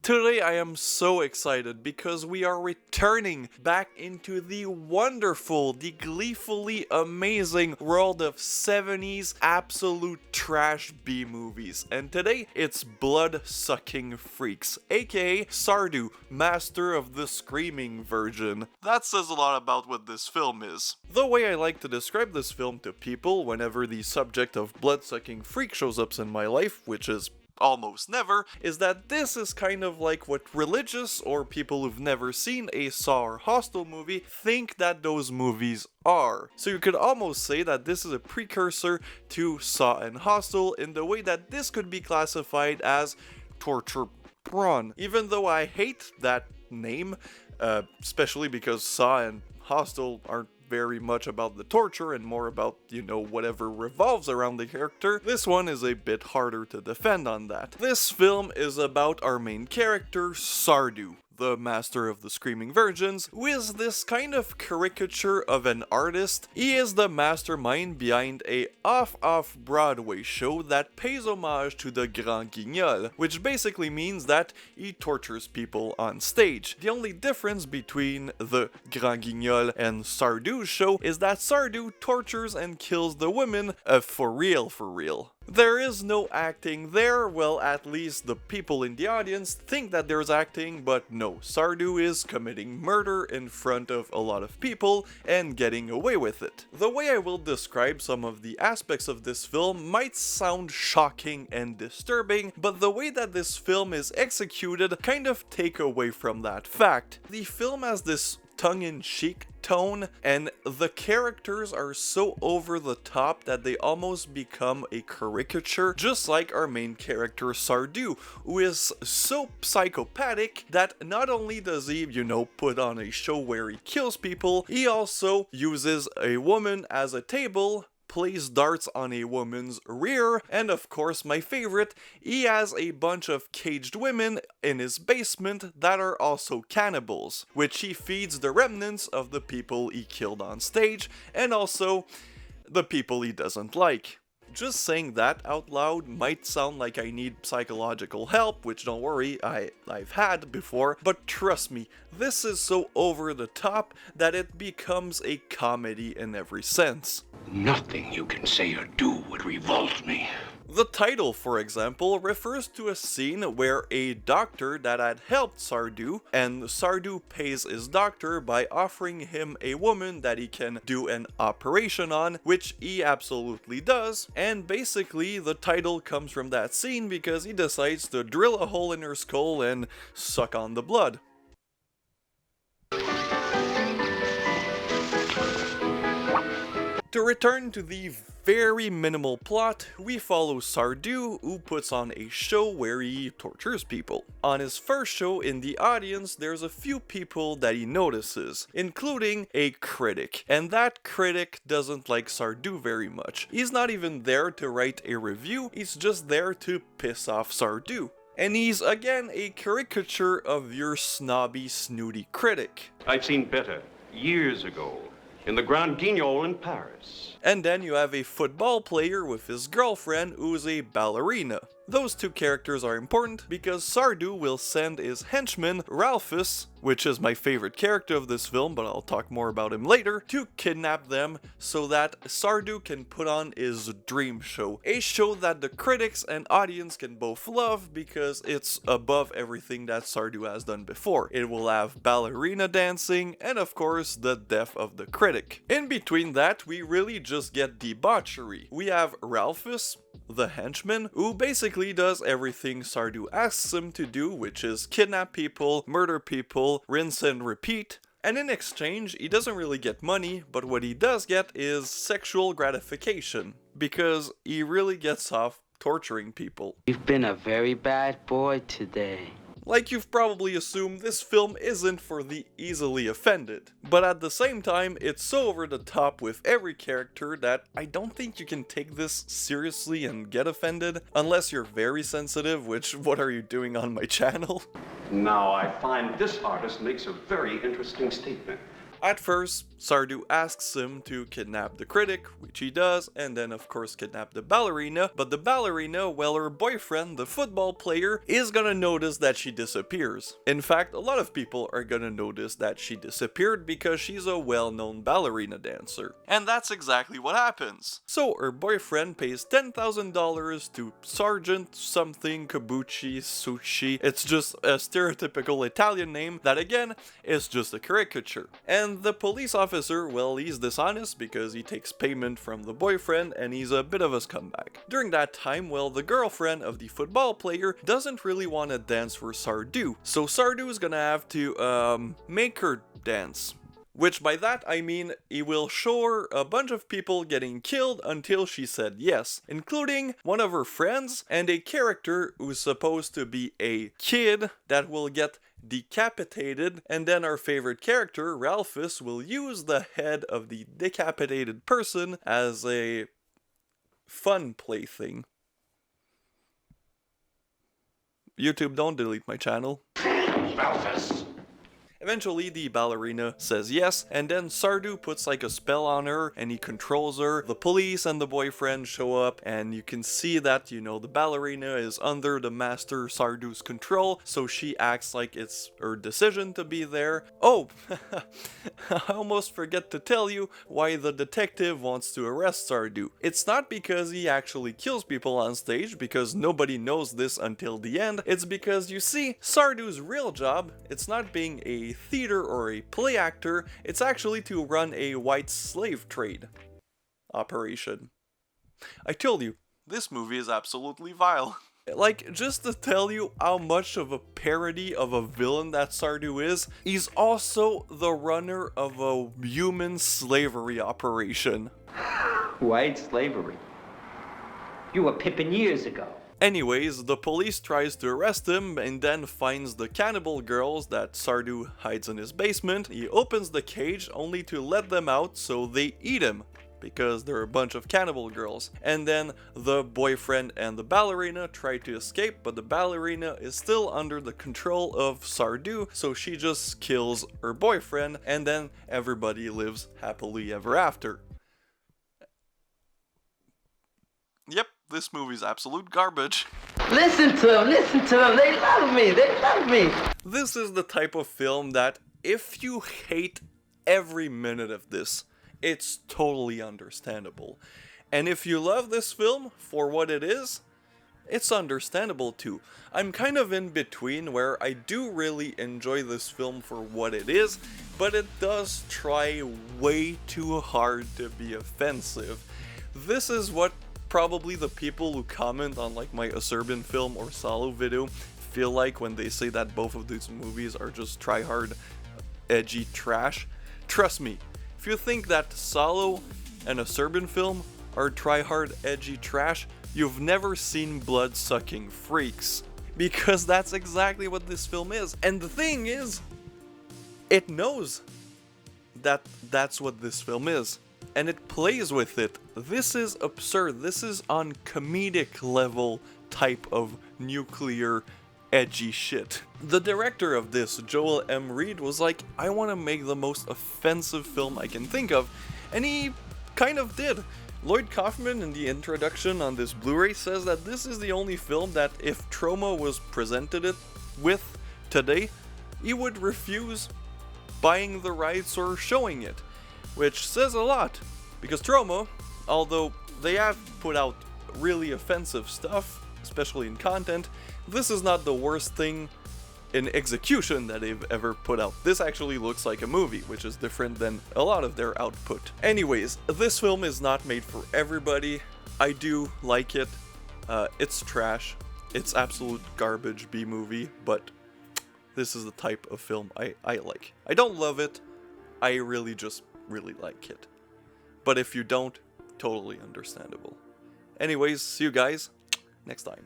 Today I am so excited because we are returning back into the wonderful, the gleefully amazing world of 70s absolute trash B-movies. And today it's Bloodsucking Freaks, aka Sardu, master of the screaming virgin. That says a lot about what this film is. The way I like to describe this film to people whenever the subject of bloodsucking freak shows up in my life, which is almost never, is that this is kind of like what religious or people who've never seen a Saw or Hostel movie think that those movies are. So you could almost say that this is a precursor to Saw and Hostel in the way that this could be classified as torture porn. Even though I hate that name, especially because Saw and Hostel aren't very much about the torture and more about, you know, whatever revolves around the character, this one is a bit harder to defend on that. This film is about our main character, Sardu, the master of the screaming virgins, who is this kind of caricature of an artist. He is the mastermind behind a off-Broadway show that pays homage to the Grand Guignol, which basically means that he tortures people on stage. The only difference between the Grand Guignol and Sardu's show is that Sardu tortures and kills the women for real. There is no acting there. Well, at least the people in the audience think that there's acting, but no, Sardu is committing murder in front of a lot of people and getting away with it. The way I will describe some of the aspects of this film might sound shocking and disturbing, but the way that this film is executed kind of take away from that fact. The film has this tongue-in-cheek tone, and the characters are so over the top that they almost become a caricature, just like our main character Sardu, who is so psychopathic that not only does he, you know, put on a show where he kills people, he also uses a woman as a table, plays darts on a woman's rear, and of course my favorite, he has a bunch of caged women in his basement that are also cannibals, which he feeds the remnants of the people he killed on stage, and also the people he doesn't like. Just saying that out loud might sound like I need psychological help, which don't worry, I've had before, but trust me, this is so over the top that it becomes a comedy in every sense. Nothing you can say or do would revolt me. The title, for example, refers to a scene where a doctor that had helped Sardu, and Sardu pays his doctor by offering him a woman that he can do an operation on, which he absolutely does, and basically the title comes from that scene because he decides to drill a hole in her skull and suck on the blood. To return to the very minimal plot, we follow Sardu, who puts on a show where he tortures people. On his first show in the audience, there's a few people that he notices, including a critic, and that critic doesn't like Sardu very much. He's not even there to write a review, he's just there to piss off Sardu. And he's again a caricature of your snobby, snooty critic. I've seen better years ago in the Grand Guignol in Paris. And then you have a football player with his girlfriend who's a ballerina. Those two characters are important because Sardu will send his henchman, Ralphus, which is my favorite character of this film, but I'll talk more about him later, to kidnap them so that Sardu can put on his dream show. A show that the critics and audience can both love because it's above everything that Sardu has done before. It will have ballerina dancing and of course the death of the critic. In between that, we really just get debauchery. We have Ralphus, the henchman, who basically does everything Sardu asks him to do, which is kidnap people, murder people, rinse and repeat. And in exchange, he doesn't really get money, but what he does get is sexual gratification, because he really gets off torturing people. You've been a very bad boy today. Like you've probably assumed, this film isn't for the easily offended. But at the same time, it's so over the top with every character that I don't think you can take this seriously and get offended, unless you're very sensitive, which what are you doing on my channel? Now I find this artist makes a very interesting statement. At first, Sardu asks him to kidnap the critic, which he does, and then of course kidnap the ballerina, but the ballerina, well, her boyfriend, the football player, is gonna notice that she disappears. In fact, a lot of people are gonna notice that she disappeared because she's a well-known ballerina dancer. And that's exactly what happens. So her boyfriend pays $10,000 to Sergeant something Kabuchi Sushi. It's just a stereotypical Italian name that again is just a caricature. And the police officer, well, he's dishonest because he takes payment from the boyfriend and he's a bit of a scumbag. During that time, well, the girlfriend of the football player doesn't really want to dance for Sardu, so Sardu is gonna have to make her dance. Which by that I mean he will show her a bunch of people getting killed until she said yes, including one of her friends and a character who's supposed to be a kid that will get decapitated, and then our favorite character, Ralphus, will use the head of the decapitated person as a fun plaything. YouTube, don't delete my channel. Ralphus! Eventually, the ballerina says yes, and then Sardu puts like a spell on her and he controls her. The police and the boyfriend show up, and you can see that, you know, the ballerina is under the master Sardu's control, so she acts like it's her decision to be there. Oh, I almost forget to tell you why the detective wants to arrest Sardu. It's not because he actually kills people on stage, because nobody knows this until the end. It's because, you see, Sardu's real job, it's not being a theater or a play actor, it's actually to run a white slave trade operation. I told you, this movie is absolutely vile. Like, just to tell you how much of a parody of a villain that Sardu is, he's also the runner of a human slavery operation. White slavery. You were pimping years ago. Anyways, the police tries to arrest him and then finds the cannibal girls that Sardu hides in his basement. He opens the cage only to let them out so they eat him, because they're a bunch of cannibal girls. And then the boyfriend and the ballerina try to escape, but the ballerina is still under the control of Sardu, so she just kills her boyfriend, and then everybody lives happily ever after. Yep, this movie's absolute garbage. Listen to them, they love me. This is the type of film that, if you hate every minute of this, it's totally understandable. And if you love this film for what it is, it's understandable too. I'm kind of in between where I do really enjoy this film for what it is, but it does try way too hard to be offensive. This is what probably the people who comment on like my Acerban film or Solo video feel like when they say that both of these movies are just try-hard, edgy trash. Trust me, if you think that Solo and Acerban film are try-hard, edgy trash, you've never seen Bloodsucking Freaks. Because that's exactly what this film is. And the thing is, it knows that that's what this film is. And it plays with it. This is absurd. This is on comedic level type of nuclear edgy shit. The director of this, Joel M. Reed, was like, I want to make the most offensive film I can think of. And he kind of did. Lloyd Kaufman in the introduction on this Blu-ray says that this is the only film that if Troma was presented it with today, he would refuse buying the rights or showing it. Which says a lot, because Troma, although they have put out really offensive stuff, especially in content, this is not the worst thing in execution that they've ever put out. This actually looks like a movie, which is different than a lot of their output. Anyways, this film is not made for everybody. I do like it. It's trash. It's absolute garbage B-movie, but this is the type of film I like. I don't love it. I really just really like it. But if you don't, totally understandable. Anyways, see you guys next time.